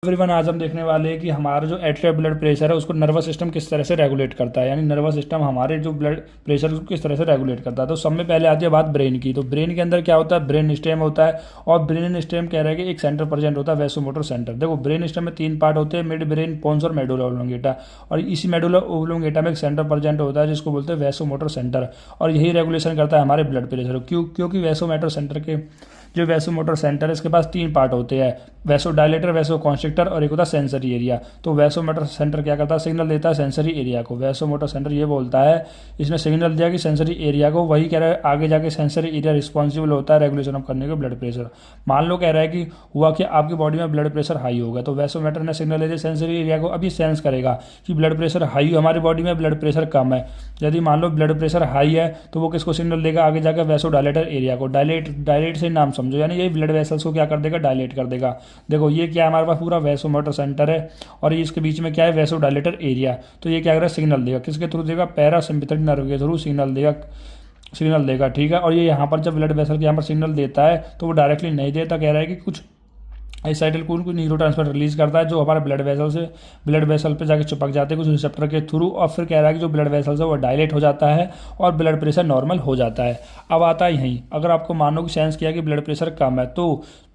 Everyone, आज हम देखने वाले हैं कि हमारा जो एट्रियल ब्लड प्रेशर है उसको नर्वस सिस्टम किस तरह से रेगुलेट करता है। यानी नर्वस सिस्टम हमारे जो ब्लड प्रेशर उसको किस तरह से रेगुलेट करता है। तो सब में पहले आती है बात ब्रेन की। तो ब्रेन के अंदर क्या होता है, ब्रेन स्टेम होता है। और ब्रेन स्टेम कह रहा है कि एक सेंटर प्रेजेंट होता है, वैसोमोटर सेंटर। देखो, ब्रेन स्टेम में 3 पार्ट होते हैं, मिड ब्रेन, पोन्स और मेडुला ओब्लोंगेटा। और इसी मेडुला ओब्लोंगेटा में एक सेंटर प्रेजेंट होता है जिसको बोलते हैं वैसोमोटर सेंटर। और यही रेगुलेशन करता है हमारे ब्लड प्रेशर। क्योंकि वैसोमोटर सेंटर के जो वैसोमोटर सेंटर है इसके पास 3 पार्ट होते हैं, वैसो डायलेटर, वैसो कॉन्स्ट्रिक्टर और एक होता है सेंसरी एरिया। तो वैसोमोटर सेंटर क्या करता है, सिग्नल देता है सेंसरी एरिया को। वैसोमोटर सेंटर ये बोलता है, इसने सिग्नल दिया कि सेंसरी एरिया को, वही कह रहा है आगे जाके सेंसरी एरिया रिस्पॉन्सिबल होता है रेगुलेशन ऑफ करने के ब्लड प्रेशर। मान लो कह रहा है कि हुआ कि आपकी बॉडी में ब्लड प्रेशर हाई होगा, तो वैसोमीटर ने सिग्नल दे दिया सेंसरी एरिया को। अभी सेंस करेगा कि ब्लड प्रेशर हाई, हमारी बॉडी में ब्लड प्रेशर कम है। यदि मान लो ब्लड प्रेशर हाई है तो वो किसको सिग्नल देगा, आगे जाकर वैसो डायलेटर एरिया को। डायलेट से नाम समझो, यानी ये ब्लड वेसल्स को क्या कर देगा, डायलेट कर देगा। देखो ये क्या है, हमारे पास पूरा वैसोमोटर सेंटर है और ये इसके बीच में क्या है, वैसो डायलेटर एरिया। तो ये क्या कर रहा है, सिग्नल देगा। किसके थ्रू देगा, पैरासिम्पैथेटिक नर्व के थ्रू सिग्नल देगा। ठीक है। और ये यहाँ पर जब ब्लड वेसल के यहाँ पर सिग्नल देता है तो वो डायरेक्टली नहीं देता, कह रहा है कि कुछ एसाइटिलकोलिन को न्यूरोट्रांसमीटर रिलीज करता है जो हमारे ब्लड वेसल पे जाके चिपक जाते हैं कुछ रिसेप्टर के थ्रू। और फिर कह रहा है कि जो ब्लड वेसल्स है वो डायलेट हो जाता है और ब्लड प्रेशर नॉर्मल हो जाता है। अब आता है यहीं, अगर आपको मानो कि सेंस किया कि ब्लड प्रेशर कम है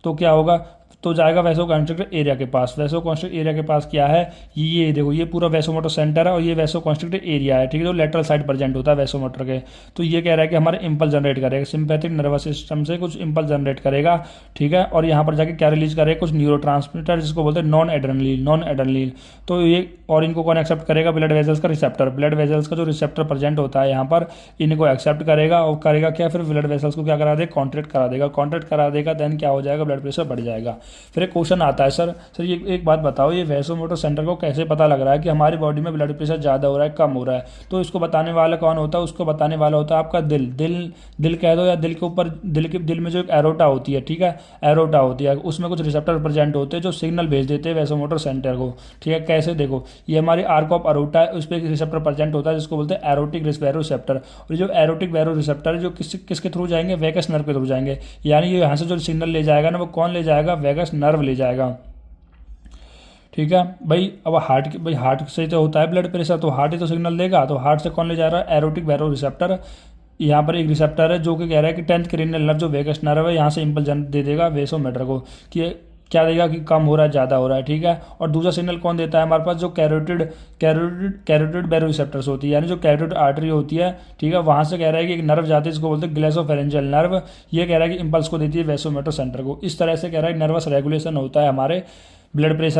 तो क्या होगा, तो जाएगा वैसो कॉन्स्ट्रिक्टर एरिया के पास। वैसो कॉन्स्ट्रिक्टर एरिया के पास क्या है, ये देखो, ये पूरा वैसोमोटर सेंटर है और ये वैसो कॉन्स्ट्रिक्टर एरिया है। ठीक है। तो लेटरल साइड प्रेजेंट होता है वैसोमोटर के। तो ये कह रहा है कि हमारे इंपल्स जनरेट करेगा, सिंपैथिक नर्वस सिस्टम से कुछ इंपल्स जनरेट करेगा। ठीक है। और यहाँ पर जाके क्या रिलीज करेगा, कुछ न्यूरोट्रांसमीटर जिसको बोलते हैं नॉन एड्रेनलिन। तो ये, और इनको कौन एक्सेप्ट करेगा, ब्लड वेसल्स का रिसेप्टर। ब्लड वेसल्स का जो रिसेप्टर प्रेजेंट होता है यहाँ पर, इनको एक्सेप्ट करेगा और करेगा क्या, फिर ब्लड वेसल्स को क्या करा देगा, कॉन्ट्रैक्ट करा देगा। देन क्या हो जाएगा, ब्लड प्रेशर बढ़ जाएगा। फिर एक क्वेश्चन आता है, सर ये एक बात बताओ, ये वैसोमोटर सेंटर को कैसे पता लग रहा है कि हमारी बॉडी में ब्लड प्रेशर ज़्यादा हो रहा है, कम हो रहा है। तो इसको बताने वाला कौन होता है, उसको बताने वाला होता है आपका दिल कह दो, या दिल के ऊपर, दिल में जो एक एरोटा होती है। ठीक है। एरोटा होती है, उसमें कुछ रिसेप्टर प्रेजेंट होते हैं जो सिग्नल भेज देते हैं वैसोमोटर सेंटर को। ठीक है। कैसे, देखो, ये हमारी आर्क ऑफ अरोटा है, उस पर एक रिसेप्टर प्रेजेंट होता है जिसको बोलते हैं एरोटिक बैरो रिसेप्टर। और जो एरोटिक बैरो रिसेप्टर है जो किसके थ्रू जाएंगे, वेगस नर्व के थ्रू जाएंगे। यानी ये यहाँ से जो सिग्नल ले जाएगा ना, वो कौन ले जाएगा, वेगस नर्व ले जाएगा। ठीक है भाई। अब हार्ट से तो होता है ब्लड प्रेशर, तो हार्ट ही तो सिग्नल देगा। तो हार्ट से कौन ले जा रहा है, एरोटिक बैरो रिसेप्टर। यहाँ पर एक रिसेप्टर है जो कि कह रहा है कि 10th क्रेनियल नर्व जो वेगस नर्व है यहाँ से इंपल्स दे देगा वैसोमीटर को कि क्या देगा, कि कम हो रहा है, ज़्यादा हो रहा है। ठीक है। और दूसरा सिग्नल कौन देता है हमारे पास, जो कैरोटिड बैरो रिसेप्टर्स होती है, यानी जो कैरोटिड आर्टरी होती है। ठीक है। वहाँ से कह रहा है कि एक नर्व जाती है जिसको बोलते हैं ग्लेसोफेरेंजियल नर्व। ये कह रहा है कि इंपल्स को देती है वैसोमीटर सेंटर को। इस तरह से कह रहा है नर्वस रेगुलेशन होता है हमारे ब्लड प्रेशर